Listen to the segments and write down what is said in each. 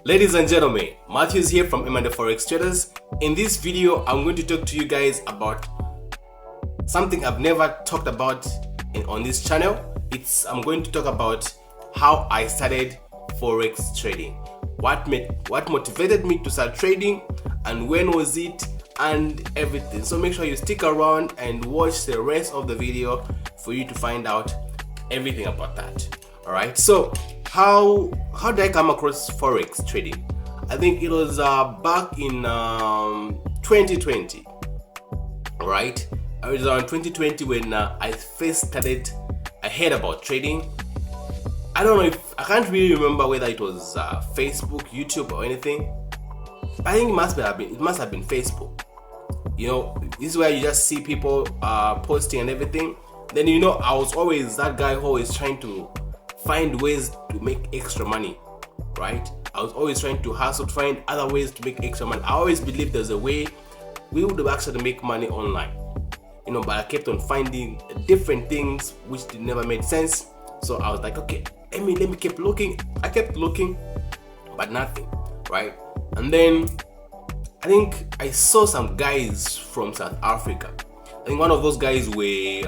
Ladies and gentlemen, Matthew is here from the Forex Traders. In this video, I'm going to talk to you guys about something I've never talked about on this channel. I'm going to talk about how I started Forex trading. What motivated me to start trading, and when was it, and everything. So make sure you stick around and watch the rest of the video for you to find out everything about that. Alright, so how did I come across Forex trading? I think it was back in 2020. Alright, it was around 2020 when I first started. I heard about trading. I don't know I can't really remember whether it was Facebook, YouTube, or anything. I think it must have been Facebook. You know, this is where you just see people posting and everything. Then I was always that guy who was trying to find ways to make extra money, right? I was always trying to hustle to find other ways to make extra money. I always believed there's a way we would actually make money online, but I kept on finding different things which never made sense. So I was like, okay, let me keep looking. I kept looking, but nothing, right? And then I think I saw some guys from South Africa. I think one of those guys were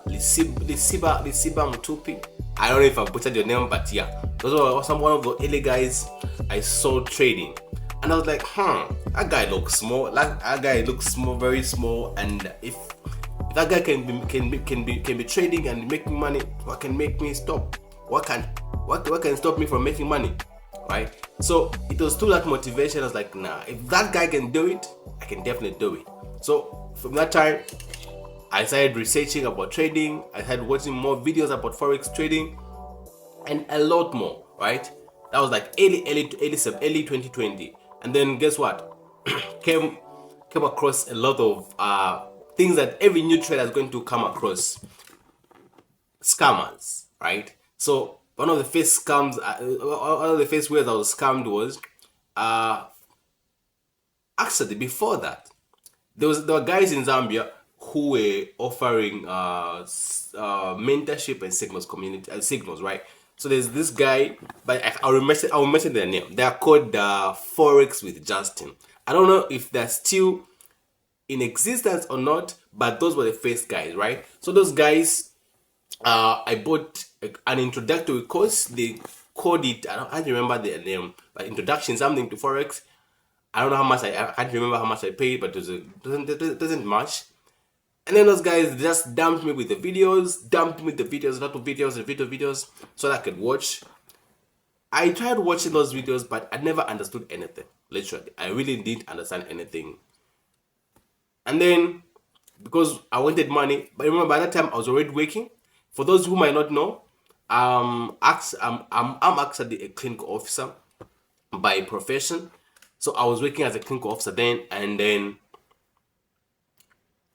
Lisiba Mutupi. I don't know if I butchered your name, but yeah, those were one of the early guys I saw trading, and I was like, that guy looks small. That guy looks small, very small. And if that guy can be trading and making money, what can make me stop? What can stop me from making money, right? So it was through that motivation. I was like, nah, if that guy can do it, I can definitely do it. So from that time, I started researching about trading. I started watching more videos about Forex trading and a lot more, right? That was like early 2020. And then guess what? came across a lot of things that every new trader is going to come across. Scammers, right? So one of the first scams, one of the first ways I was scammed was actually before that, there were guys in Zambia who were offering mentorship and signals, right? So there's this guy, but I'll mention their name. They are called Forex with Justin. I don't know if they're still in existence or not, but those were the first guys, right? So those guys, I bought an introductory course. They called it, I can't remember their name, but introduction something to Forex. I don't know how much I can't remember how much I paid, but it doesn't much. And then those guys just dumped me with the videos, a lot of videos, so that I could watch. I tried watching those videos, but I never understood anything. Literally, I really didn't understand anything. And then, because I wanted money, but remember by that time I was already working. For those who might not know, I'm actually a clinical officer by profession. So I was working as a clinical officer then, and then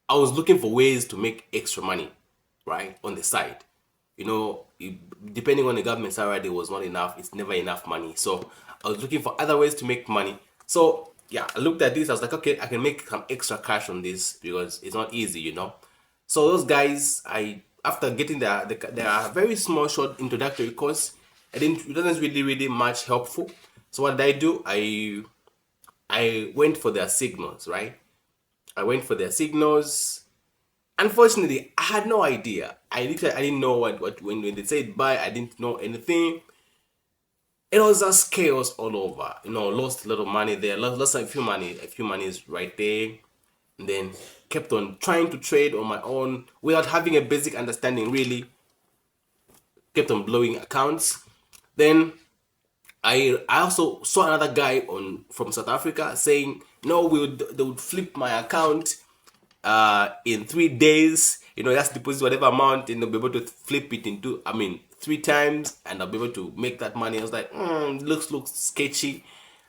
I was looking for ways to make extra money, right, on the side. Depending on the government salary, there was not enough. It's never enough money. So I was looking for other ways to make money. So yeah, I looked at this. I was like, okay, I can make some extra cash on this because it's not easy, So those guys, after getting their very small, short introductory course, it wasn't really much helpful. So what did I do? I went for their signals, right? I went for their signals. Unfortunately, I had no idea. I didn't know what when they said buy, I didn't know anything. It was just chaos all over. Lost a lot of money there, lost a few monies right there, and then kept on trying to trade on my own without having a basic understanding. Really, kept on blowing accounts. Then I also saw another guy from South Africa saying, no, they would flip my account in 3 days. Just deposit whatever amount and they'll be able to flip it into 3 times and I'll be able to make that money. I was like, looks sketchy.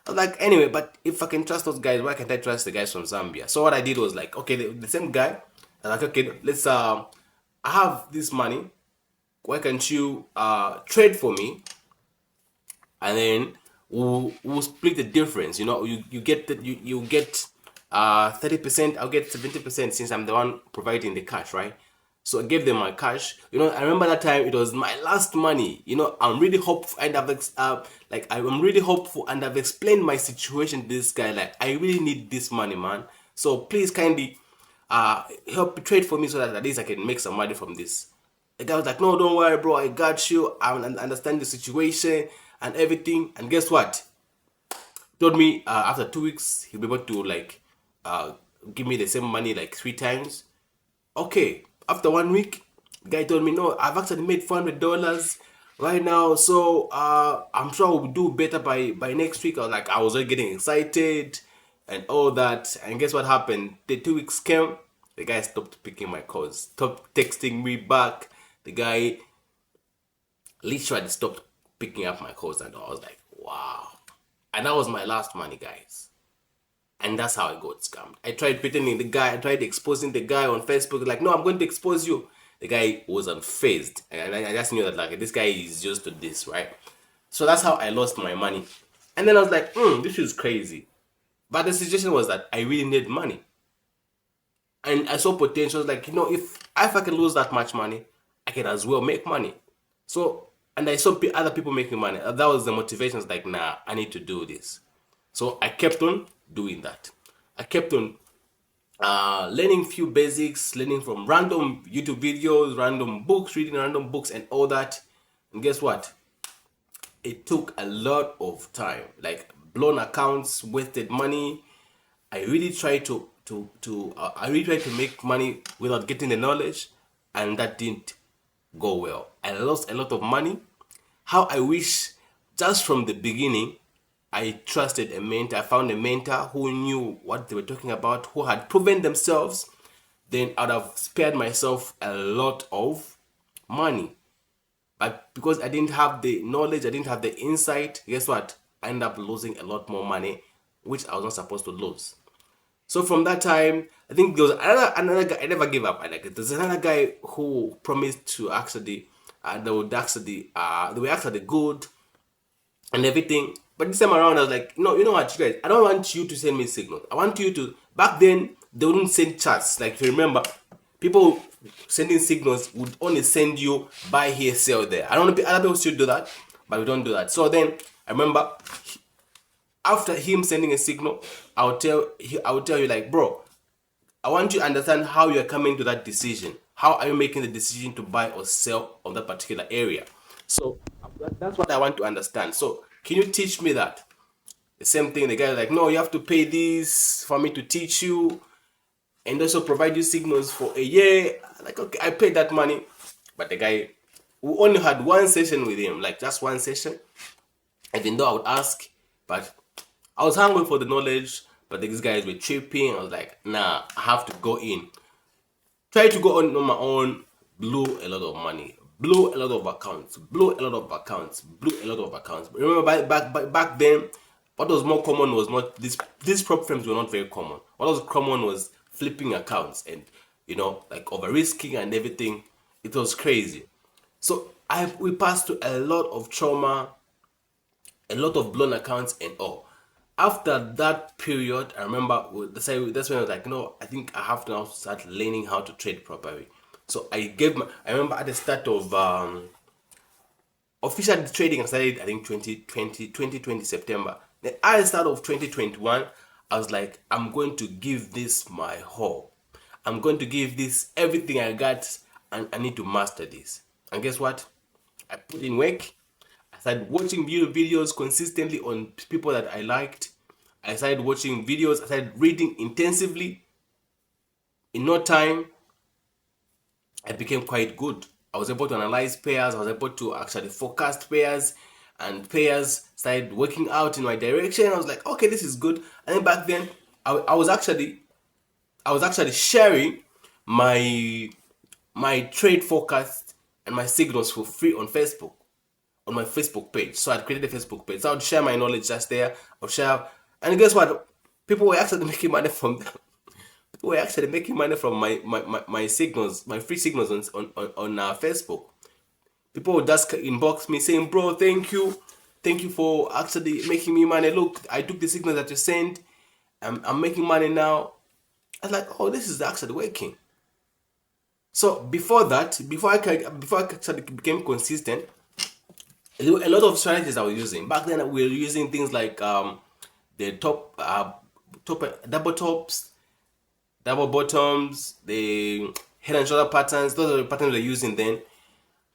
I was like, anyway, but if I can trust those guys, why can't I trust the guys from Zambia? So what I did was like, okay, the same guy. I was like, okay, let's I have this money. Why can't you trade for me? And then we'll split the difference. You get 30%, I'll get 70% since I'm the one providing the cash, right? So I gave them my cash. I remember that time it was my last money. I'm really hopeful and I'm really hopeful and I've explained my situation to this guy. Like, I really need this money, man. So please kindly help trade for me so that at least I can make some money from this. The guy was like, no, don't worry, bro. I got you. I understand the situation and everything. And guess what? Told me after 2 weeks he'll be able to uh, give me the same money like 3 times. Okay, after 1 week, the guy told me, no, I've actually made $400 right now, so I'm sure we'll do better by next week. I was already getting excited and all that. And guess what happened? The 2 weeks came, the guy stopped picking my calls, stopped texting me back. The guy literally stopped picking up my calls, and I was like, wow. And that was my last money, guys. And that's how I got scammed. I tried pretending I tried exposing the guy on Facebook, like, no, I'm going to expose you. The guy was unfazed. And I just knew that, like, this guy is used to this, right? So that's how I lost my money. And then I was like, this is crazy. But the situation was that I really need money. And I saw potential, like, if I can lose that much money, I can as well make money. So, and I saw other people making money. That was the motivation. Like, nah, I need to do this. So I kept on doing that. I kept on learning few basics, learning from random YouTube videos, random books, reading random books and all that. And guess what? It took a lot of time, like blown accounts, wasted money. I really tried to make money without getting the knowledge, and that didn't go well. I lost a lot of money. How I wish just from the beginning I trusted a mentor. I found a mentor who knew what they were talking about, who had proven themselves. Then I'd have spared myself a lot of money. But because I didn't have the knowledge, I didn't have the insight, guess what? I ended up losing a lot more money, which I was not supposed to lose. So from that time, I think there was another guy. I never gave up. There's another guy who promised to actually, they were actually good and everything. But this time around, I was like, no, you know what, you guys, I don't want you to send me signals. I want you to. Back then, they wouldn't send chats. Like, if you remember, people sending signals would only send you buy here, sell there. I don't know if other people still do that, but we don't do that. So then I remember, after him sending a signal, I would tell you, like, bro, I want you to understand how you're coming to that decision. How are you making the decision to buy or sell on that particular area? So that's what I want to understand. So can you teach me that? The same thing, the guy was like, no, you have to pay this for me to teach you and also provide you signals for a year. Like, okay, I paid that money. But the guy, we only had one session with him, like just one session. Even though I would ask, but I was hungry for the knowledge, but these guys were tripping. I was like, nah, I have to go in. Try to go on my own, blew a lot of money, blew a lot of accounts, blew a lot of accounts, blew a lot of accounts. But remember, back then, what was more common was not these prop firms were not very common. What was common was flipping accounts and like over risking and everything. It was crazy. So we passed through a lot of trauma, a lot of blown accounts and all. After that period, I remember that's when I was like, no, I think I have to now start learning how to trade properly. So I remember at the start of official trading, I started, I think 2020 September. Then at the start of 2021, I was like, I'm going to give this my whole. I'm going to give this everything I got, and I need to master this. And guess what? I put in work. I started watching videos consistently on people that I liked. I started watching videos. I started reading intensively. In no time, I became quite good. I was able to analyze pairs. I was able to actually forecast pairs, and pairs started working out in my direction. I was like, okay, this is good. And then back then, I was actually sharing my trade forecast and my signals for free on Facebook, on my Facebook page. So I created a Facebook page. So I would share my knowledge just there. I would share, and guess what? People were actually making money from them. People were actually making money from my signals, my free signals on Facebook. People would just inbox me saying, bro, thank you for actually making me money. Look, I took the signals that you sent. I'm making money now. I was like, oh, this is actually working. So before that, before I actually became consistent, there were a lot of strategies I was using. Back then, we were using things like the double tops, double bottoms, the head and shoulder patterns. Those are the patterns we were using then.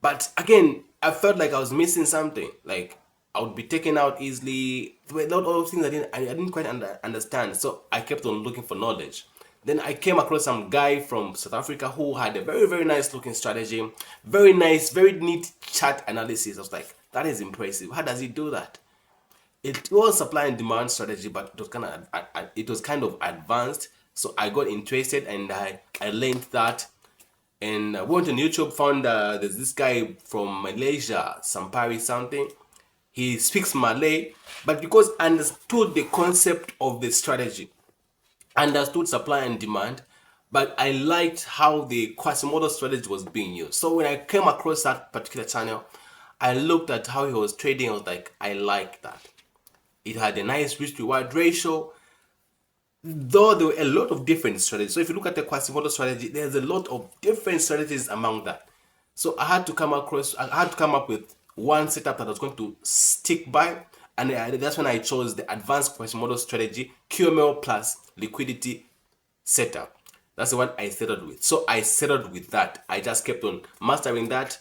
But again, I felt like I was missing something. Like I would be taken out easily. There were a lot of things I didn't quite understand. So I kept on looking for knowledge. Then I came across some guy from South Africa who had a very, very nice looking strategy, very nice, very neat chart analysis. I was like, that is impressive. How does he do that? It was supply and demand strategy, but it was kind of advanced. So I got interested and I learned that, and I went on YouTube, found there's this guy from Malaysia, Sampari something. He speaks Malay, but because I understood the concept of the strategy, understood supply and demand, but I liked how the Quasimodo strategy was being used. So when I came across that particular channel, I looked at how he was trading. I was like, I like that. It had a nice risk reward ratio, though there were a lot of different strategies. So if you look at the Quasimodo strategy, there's a lot of different strategies among that. So I had to come up with one setup that I was going to stick by, and that's when I chose the advanced Quasimodo strategy, QML plus liquidity setup. That's the one I settled with. So I settled with that. I just kept on mastering that.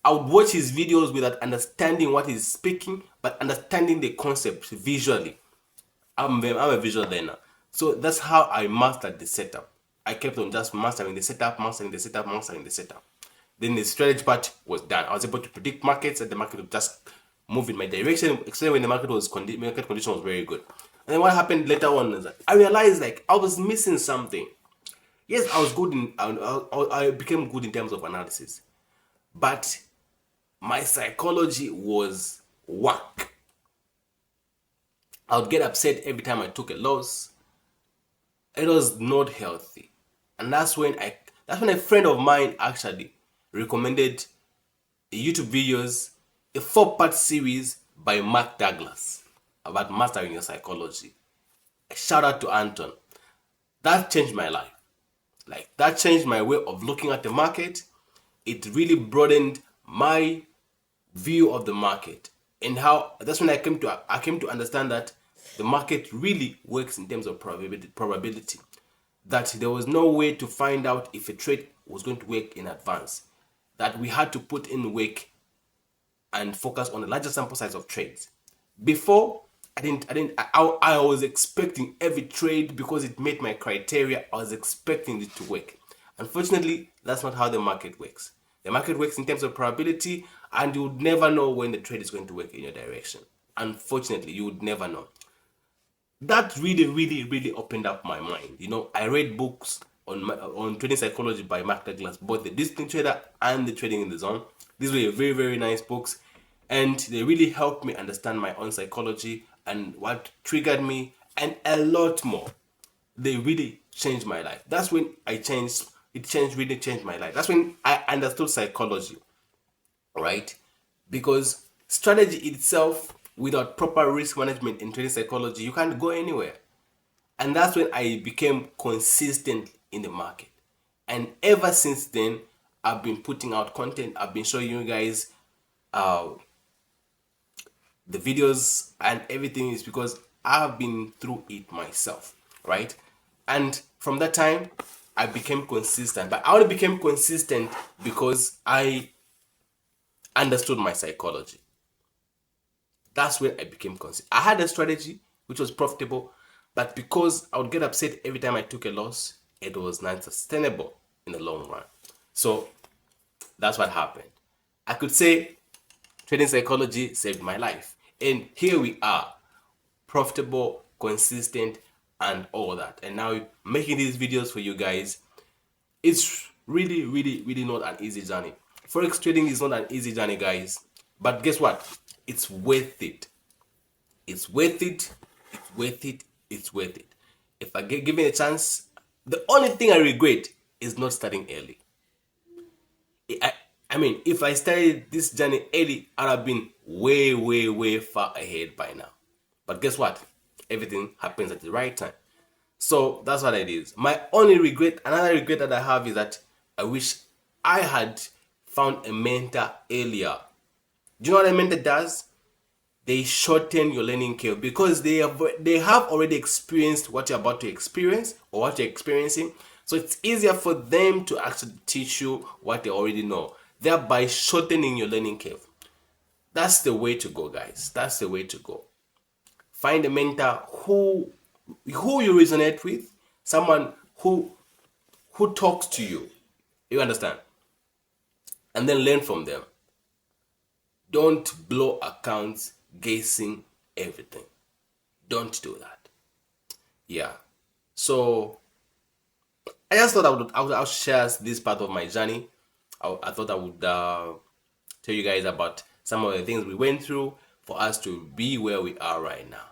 I would watch his videos without understanding what he's speaking, but understanding the concept visually. I'm a visual learner. So that's how I mastered the setup. I kept on just mastering the setup, mastering the setup, mastering the setup. Then the strategy part was done. I was able to predict markets, and the market would just move in my direction, especially when the market condition was very good. And then what happened later on is that I realized like I was missing something. Yes, I was good I became good in terms of analysis, but my psychology was whack. I would get upset every time I took a loss. It was not healthy, and that's when a friend of mine actually recommended YouTube videos, a 4-part series by Mark Douglas about mastering your psychology. Shout out to Anton. That changed my life. Like that changed my way of looking at the market. It really broadened my view of the market, and how that's when I came to understand that the market really works in terms of probability. That there was no way to find out if a trade was going to work in advance. That we had to put in work and focus on a larger sample size of trades. Before, I was expecting every trade because it met my criteria. I was expecting it to work. Unfortunately, that's not how the market works. The market works in terms of probability, and you would never know when the trade is going to work in your direction. Unfortunately, you would never know. That really, really, really opened up my mind. You know, I read books on trading psychology by Mark Douglas, both the Discipline Trader and the Trading in the Zone. These were very, very nice books, and they really helped me understand my own psychology and what triggered me, and a lot more. They really changed my life. That's when really changed my life. That's when I understood psychology, right? Because strategy itself, without proper risk management in trading psychology, you can't go anywhere. And that's when I became consistent in the market. And ever since then, I've been putting out content. I've been showing you guys the videos and everything, is because I've been through it myself, right? And from that time, I became consistent. But I only became consistent because I understood my psychology. That's when I became consistent. I had a strategy which was profitable, but because I would get upset every time I took a loss, it was not sustainable in the long run. So that's what happened. I could say trading psychology saved my life. And here we are, profitable, consistent, and all that. And now making these videos for you guys. It's really, really, really not an easy journey. Forex trading is not an easy journey, guys. But guess what? It's worth it. It's worth it. It's worth it. It's worth it. If I get given a chance, the only thing I regret is not starting early. I mean, if I started this journey early, I'd have been way, way, way far ahead by now. But guess what? Everything happens at the right time. So that's what it is. My only regret, another regret that I have, is that I wish I had found a mentor earlier. Do you know what a mentor does? They shorten your learning curve because they have already experienced what you're about to experience or what you're experiencing. So it's easier for them to actually teach you what they already know, thereby shortening your learning curve. That's the way to go, guys. That's the way to go. Find a mentor who you resonate with, someone who talks to you. You understand? And then learn from them. Don't blow accounts guessing everything. Don't do that. Yeah. So I just thought I would share this part of my journey. I thought I would tell you guys about some of the things we went through for us to be where we are right now.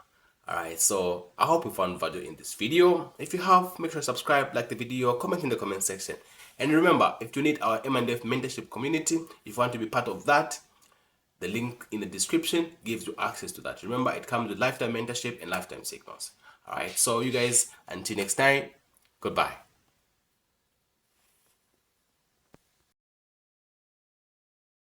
Alright, so I hope you found value in this video. If you have, make sure to subscribe, like the video, comment in the comment section. And remember, if you need our M&F mentorship community, if you want to be part of that, the link in the description gives you access to that. Remember, it comes with lifetime mentorship and lifetime signals. Alright, so you guys, until next time, goodbye.